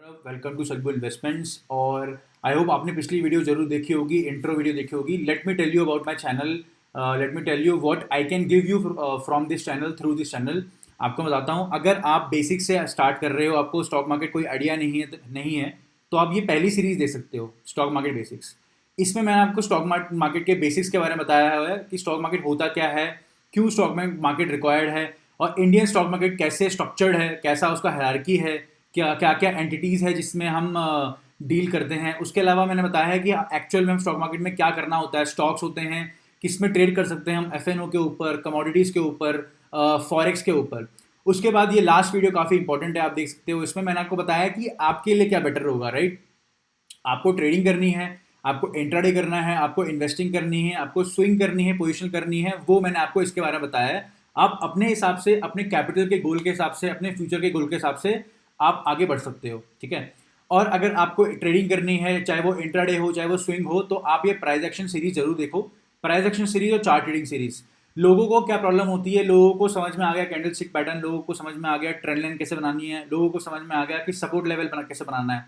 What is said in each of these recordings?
Welcome to सलबो investments. और I hope आपने पिछली वीडियो जरूर देखी होगी, इंट्रो वीडियो देखी होगी। Let me tell you about my channel, let me tell you what I can give you from this channel, through this channel. आपको बताता हूँ, अगर आप बेसिक से स्टार्ट कर रहे हो, आपको स्टॉक मार्केट कोई आइडिया नहीं है तो आप ये पहली सीरीज देख सकते हो, स्टॉक मार्केट बेसिक्स। इसमें मैंने आपको स्टॉक मार्केट के बेसिक्स के बारे में बताया है कि स्टॉक मार्केट होता क्या है, क्यों स्टॉक मार्केट रिक्वायर्ड है, और इंडियन स्टॉक मार्केट कैसे स्ट्रक्चर्ड है, कैसा उसका हायरार्की है, क्या क्या क्या एंटिटीज़ है जिसमें हम डील करते हैं। उसके अलावा मैंने बताया है कि एक्चुअल में हम स्टॉक मार्केट में क्या करना होता है, स्टॉक्स होते हैं, किस में ट्रेड कर सकते हैं हम, एफएनओ के ऊपर, कमोडिटीज़ के ऊपर, फॉरेक्स के ऊपर। उसके बाद ये लास्ट वीडियो काफ़ी इंपॉर्टेंट है, आप देख सकते हो। इसमें मैंने आपको बताया कि आपके लिए क्या बेटर होगा, राइट। आपको ट्रेडिंग करनी है, आपको इंट्राडे करना है, आपको इन्वेस्टिंग करनी है, आपको स्विंग करनी है, पोजीशन करनी है, वो मैंने आपको इसके बारे में बताया है। आप अपने हिसाब से, अपने कैपिटल के गोल के हिसाब से, अपने फ्यूचर के गोल के हिसाब से आप आगे बढ़ सकते हो, ठीक है। और अगर आपको ट्रेडिंग करनी है, चाहे वो इंट्राडे हो चाहे वो स्विंग हो, तो आप ये प्राइस एक्शन सीरीज जरूर देखो। प्राइस एक्शन सीरीज और चार्ट ट्रेडिंग सीरीज। लोगों को क्या प्रॉब्लम होती है, लोगों को समझ में आ गया कैंडल स्टिक पैटर्न, लोगों को समझ में आ गया ट्रेंड लाइन कैसे बनानी है, लोगों को समझ में आ गया कि सपोर्ट लेवल कैसे बनाना है,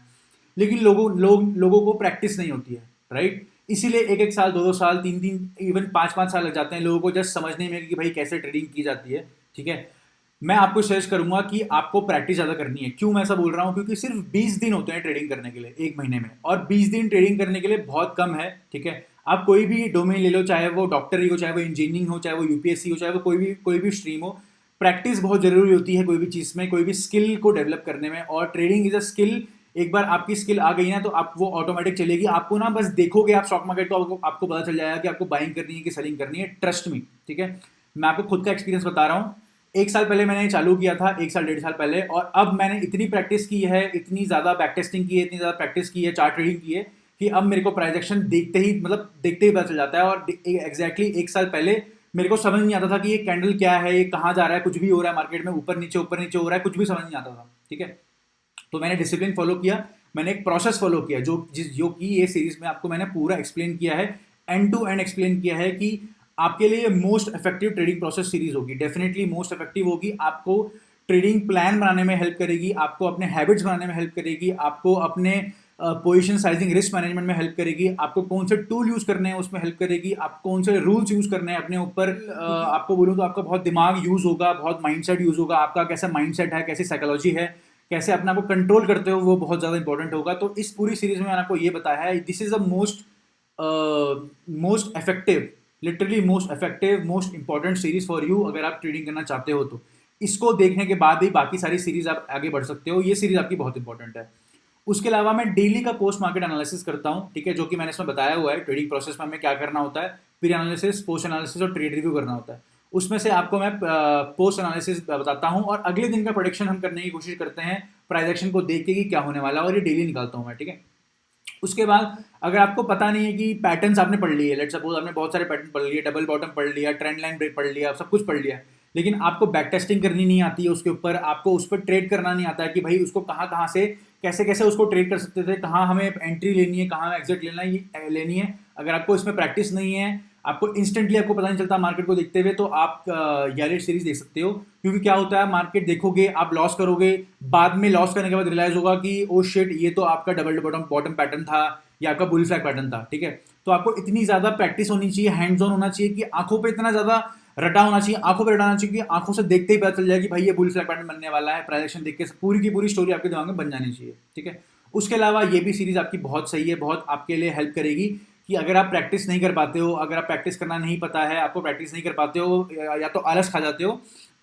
लेकिन लोगों को प्रैक्टिस नहीं होती है, राइट। इसीलिए एक एक साल, दो दो साल, तीन तीन, इवन पाँच पाँच साल लग जाते हैं लोगों को जस्ट समझने में कि भाई कैसे ट्रेडिंग की जाती है, ठीक है। मैं आपको सजेस्ट करूंगा कि आपको प्रैक्टिस ज़्यादा करनी है। क्यों मैं ऐसा बोल रहा हूँ, क्योंकि सिर्फ 20 दिन होते हैं ट्रेडिंग करने के लिए एक महीने में, और 20 दिन ट्रेडिंग करने के लिए बहुत कम है, ठीक है। आप कोई भी डोमेन ले लो, चाहे वो डॉक्टरी हो, चाहे वो इंजीनियरिंग हो, चाहे वो यूपीएससी हो, चाहे वो कोई भी स्ट्रीम हो, प्रैक्टिस बहुत जरूरी होती है कोई भी चीज़ में, कोई भी स्किल को डेवलप करने में। और ट्रेडिंग इज अ स्किल। एक बार आपकी स्किल आ गई ना तो आप वो ऑटोमेटिक चलेगी। आपको ना बस देखोगे आप स्टॉक मार्केट को, आपको पता चल जाएगा कि आपको बाइंग करनी है कि सेलिंग करनी है, ट्रस्ट मी, ठीक है। मैं आपको खुद का एक्सपीरियंस बता रहा हूँ। एक साल पहले मैंने चालू किया था, एक साल डेढ़ साल पहले, और अब मैंने इतनी प्रैक्टिस की है, इतनी ज़्यादा बैक टेस्टिंग की है, इतनी ज़्यादा प्रैक्टिस की है, चार्ट ट्रेडिंग की है, कि अब मेरे को प्राइजेक्शन देखते ही पता चल जाता है। और एग्जैक्टली एक साल पहले मेरे को समझ नहीं आता था कि ये कैंडल क्या है, ये कहाँ जा रहा है, कुछ भी हो रहा है मार्केट में, ऊपर नीचे हो रहा है, कुछ भी समझ नहीं आता था, ठीक है। तो मैंने डिसिप्लिन फॉलो किया, मैंने एक प्रोसेस फॉलो किया, जो कि ये सीरीज में आपको मैंने पूरा एक्सप्लेन किया है, एंड टू एंड एक्सप्लेन किया है कि आपके लिए most effective trading process series होगी, डेफिनेटली मोस्ट इफेक्टिव होगी। आपको ट्रेडिंग प्लान बनाने में हेल्प करेगी, आपको अपने हैबिट्स बनाने में हेल्प करेगी, आपको अपने पोजीशन साइजिंग, रिस्क मैनेजमेंट में हेल्प करेगी, आपको कौन से टूल यूज करने हैं उसमें हेल्प करेगी, आपको कौन से रूल्स यूज करने हैं अपने ऊपर। आपको बोलूँ तो आपका बहुत दिमाग यूज होगा, बहुत माइंडसेट यूज होगा, आपका कैसा माइंडसेट है, कैसी साइकोलॉजी है, कैसे अपने आप को कंट्रोल करते हो, वो बहुत ज़्यादा इंपॉर्टेंट होगा। तो इस पूरी सीरीज में मैंने आपको ये बताया है, this is the most effective, literally most effective, most important series for you, अगर आप ट्रेडिंग करना चाहते हो तो। इसको देखने के बाद ही बाकी सारी सीरीज आप आगे बढ़ सकते हो, ये सीरीज आपकी बहुत इंपॉर्टेंट है। उसके अलावा मैं डेली का पोस्ट मार्केट एनालिसिस करता हूँ, ठीक है, जो कि मैंने इसमें बताया हुआ है। ट्रेडिंग प्रोसेस में हमें क्या करना होता है, प्री एनालिसिस, पोस्ट एनालिसिस और ट्रेड रिव्यू करना होता है। उसमें से आपको मैं पोस्ट एनालिसिस बताता हूँ, और अगले दिन का प्रोडिक्शन हम करने की कोशिश करते हैं प्राइस एक्शन को देख के कि क्या होने वाला है, और ये डेली निकालता हूँ मैं, ठीक है। उसके बाद अगर आपको पता नहीं है कि पैटर्न्स आपने पढ़ लिए, लेट्स सपोज आपने बहुत सारे पैटर्न पढ़ लिए, डबल बॉटम पढ़ लिया, ट्रेंड लाइन ब्रेक पढ़ लिया, सब कुछ पढ़ लिया, लेकिन आपको बैक टेस्टिंग करनी नहीं आती है उसके ऊपर, आपको उस पर ट्रेड करना नहीं आता है कि भाई उसको कहाँ कहाँ से कैसे कैसे उसको ट्रेड कर सकते थे, कहाँ हमें एंट्री लेनी है, कहाँ हमें एग्जिट लेनी है। अगर आपको इसमें प्रैक्टिस नहीं है, आपको इंस्टेंटली आपको पता नहीं चलता मार्केट को देखते हुए, तो आप गैलेट सीरीज देख सकते हो। क्योंकि क्या होता है, मार्केट देखोगे, आप लॉस करोगे, बाद में लॉस करने के बाद रियलाइज होगा कि ओ शिट, ये तो आपका डबल बॉटम पैटर्न था, या आपका बुल फ्लैग पैटर्न था, ठीक है। तो आपको इतनी ज्यादा प्रैक्टिस होनी चाहिए, हैंड्स ऑन होना चाहिए, कि आंखों पे इतना ज्यादा रटा होना चाहिए, आंखों पे रटाना चाहिए कि आंखों से देखते ही पता चल जाए कि भाई ये बुल फ्लैग पैटर्न बनने वाला है। प्राइजेक्शन देख के पूरी की पूरी स्टोरी आपके दिमाग में बन जानी चाहिए, ठीक है। उसके अलावा ये भी सीरीज आपकी बहुत सही है, बहुत आपके लिए हेल्प करेगी कि अगर आप प्रैक्टिस नहीं कर पाते हो, अगर आप प्रैक्टिस करना नहीं पता है, आपको प्रैक्टिस नहीं कर पाते हो, या तो आलस खा जाते हो,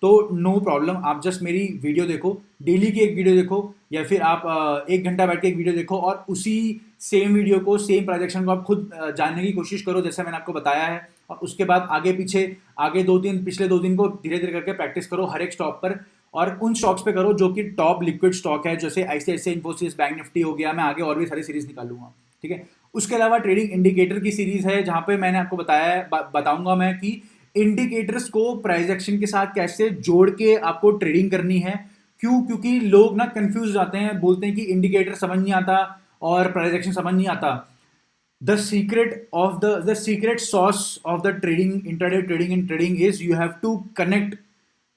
तो नो प्रॉब्लम, आप जस्ट मेरी वीडियो देखो, डेली की एक वीडियो देखो, या फिर आप एक घंटा बैठ के एक वीडियो देखो, और उसी सेम वीडियो को, सेम प्रोजेक्शन को आप खुद जानने की कोशिश करो, जैसे मैंने आपको बताया है। और उसके बाद आगे पीछे, आगे पिछले 2 दिन को धीरे धीरे करके प्रैक्टिस करो हर एक स्टॉक पर, और उन स्टॉक्स पे करो जो कि टॉप लिक्विड स्टॉक है, जैसे आईसीआईसीआई, इन्फोसिस, बैंक निफ्टी हो गया। मैं आगे और भी सारी सीरीज निकालूंगा, ठीक है। उसके अलावा ट्रेडिंग इंडिकेटर की सीरीज है, जहां पे मैंने आपको बताया है, बताऊंगा मैं कि इंडिकेटर्स को प्राइस एक्शन के साथ कैसे जोड़ के आपको ट्रेडिंग करनी है। क्यों? क्योंकि लोग ना कंफ्यूज हो जाते हैं, बोलते हैं कि इंडिकेटर समझ नहीं आता और प्राइस एक्शन समझ नहीं आता। The secret sauce of the trading, intraday trading and trading, is you have to connect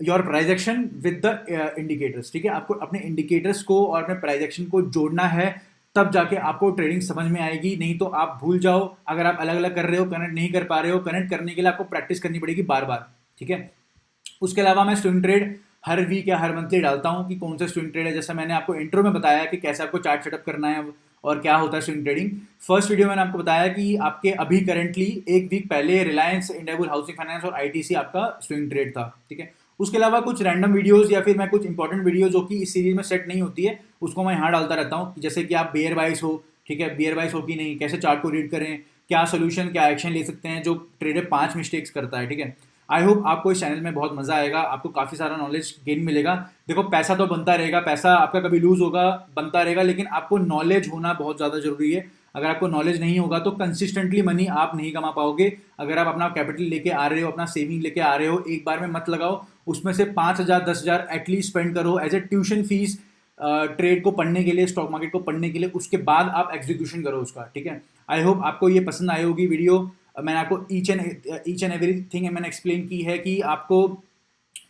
your price action with the indicators, ठीक है। आपको अपने इंडिकेटर्स को और अपने प्राइस एक्शन को जोड़ना है, तब जाके आपको ट्रेडिंग समझ में आएगी, नहीं तो आप भूल जाओ। अगर आप अलग अलग कर रहे हो, कनेक्ट नहीं कर पा रहे हो, कनेक्ट करने के लिए आपको प्रैक्टिस करनी पड़ेगी बार बार, ठीक है। उसके अलावा मैं स्विंग ट्रेड हर वीक या हर मंथली डालता हूँ कि कौन सा स्विंग ट्रेड है। जैसे मैंने आपको इंट्रो में बताया कि कैसे आपको चार्ट सेटअप करना है और क्या होता है स्विंग ट्रेडिंग। फर्स्ट वीडियो मैंने आपको बताया कि आपके अभी करंटली एक वीक पहले रिलायंस, इंडियाबुल हाउसिंग फाइनेंस और आईटीसी आपका स्विंग ट्रेड था, ठीक है। उसके अलावा कुछ रैंडम वीडियोस या फिर मैं कुछ इंपॉर्टेंट वीडियो जो कि इस सीरीज में सेट नहीं होती है, उसको मैं यहाँ डालता रहता हूँ। जैसे कि आप बेयर बाइस हो, ठीक है, बेयर बाइस हो कि नहीं, कैसे चार्ट को रीड करें, क्या सोल्यूशन, क्या एक्शन ले सकते हैं जो ट्रेडर 5 मिस्टेक्स करता है, ठीक है। आई होप आपको इस चैनल में बहुत मजा आएगा, आपको काफ़ी सारा नॉलेज गेन मिलेगा। देखो पैसा तो बनता रहेगा, पैसा आपका कभी लूज होगा, बनता रहेगा, लेकिन आपको नॉलेज होना बहुत ज़्यादा जरूरी है। अगर आपको नॉलेज नहीं होगा तो कंसिस्टेंटली मनी आप नहीं कमा पाओगे। अगर आप अपना कैपिटल लेके आ रहे हो, अपना सेविंग लेके आ रहे हो, एक बार में मत लगाओ, उसमें से 5,000 10,000 एटलीस्ट स्पेंड करो as a tuition fees trade को पढ़ने के लिए, स्टॉक मार्केट को पढ़ने के लिए। उसके बाद आप एग्जीक्यूशन करो उसका, ठीक है। आई होप आपको ये पसंद आई होगी वीडियो। मैंने आपको ईच एंड एवरीथिंग मैंने एक्सप्लेन की है कि आपको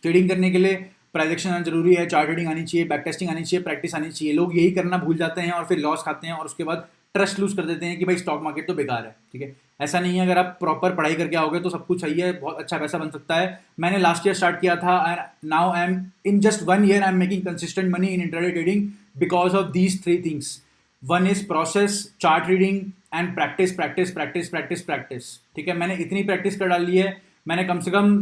ट्रेडिंग करने के लिए प्राइस एक्शन आना जरूरी है, चार्ट रीडिंग आनी चाहिए, बैक टेस्टिंग आनी चाहिए, प्रैक्टिस आनी चाहिए। लोग यही करना भूल जाते हैं और फिर लॉस खाते हैं और उसके बाद ट्रस्ट लूज कर देते हैं कि भाई स्टॉक मार्केट तो बेकार है, ठीक है। ऐसा नहीं है, अगर आप प्रॉपर पढ़ाई करके आओगे तो सब कुछ सही है, बहुत अच्छा पैसा बन सकता है। मैंने लास्ट ईयर स्टार्ट किया था and now I am in just 1 year I am making consistent money in intraday trading because of these 3 things. One is process, chart reading and practice practice practice practice practice, ठीक है। मैंने इतनी practice कर डाली है, मैंने कम से कम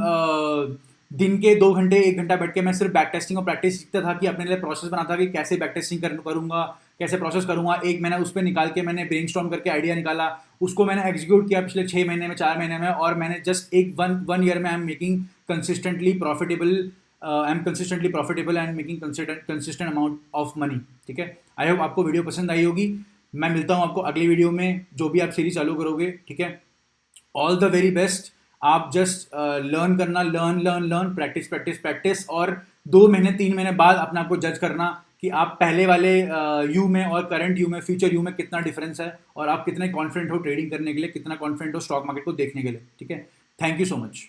दिन के 2 घंटे 1 घंटा बैठ के मैं सिर्फ बैक टेस्टिंग और प्रैक्टिस सीखता था कि अपने लिए प्रोसेस बनाता कि कैसे बैक टेस्टिंग करूँगा, कैसे प्रोसेस करूँगा। एक महीना उस पर निकाल के मैंने ब्रेनस्टॉर्म करके आइडिया निकाला, उसको मैंने एग्जीक्यूट किया पिछले 6 महीने में, 4 महीने में, और मैंने जस्ट वन ईयर में I am making consistently profitable, and making consistent amount of money, ठीक है। आई होप आपको वीडियो पसंद आई होगी। मैं मिलता हूँ आपको अगली वीडियो में, जो भी आप सीरीज चालू करोगे, ठीक है। All the very best. आप जस्ट लर्न करना, लर्न, प्रैक्टिस प्रैक्टिस प्रैक्टिस, और 2 महीने 3 महीने बाद अपने आप को जज करना कि आप पहले वाले यू में और करंट यू में, फ्यूचर यू में कितना डिफरेंस है, और आप कितने कॉन्फिडेंट हो ट्रेडिंग करने के लिए, कितना कॉन्फिडेंट हो स्टॉक मार्केट को देखने के लिए, ठीक है। Thank you so much.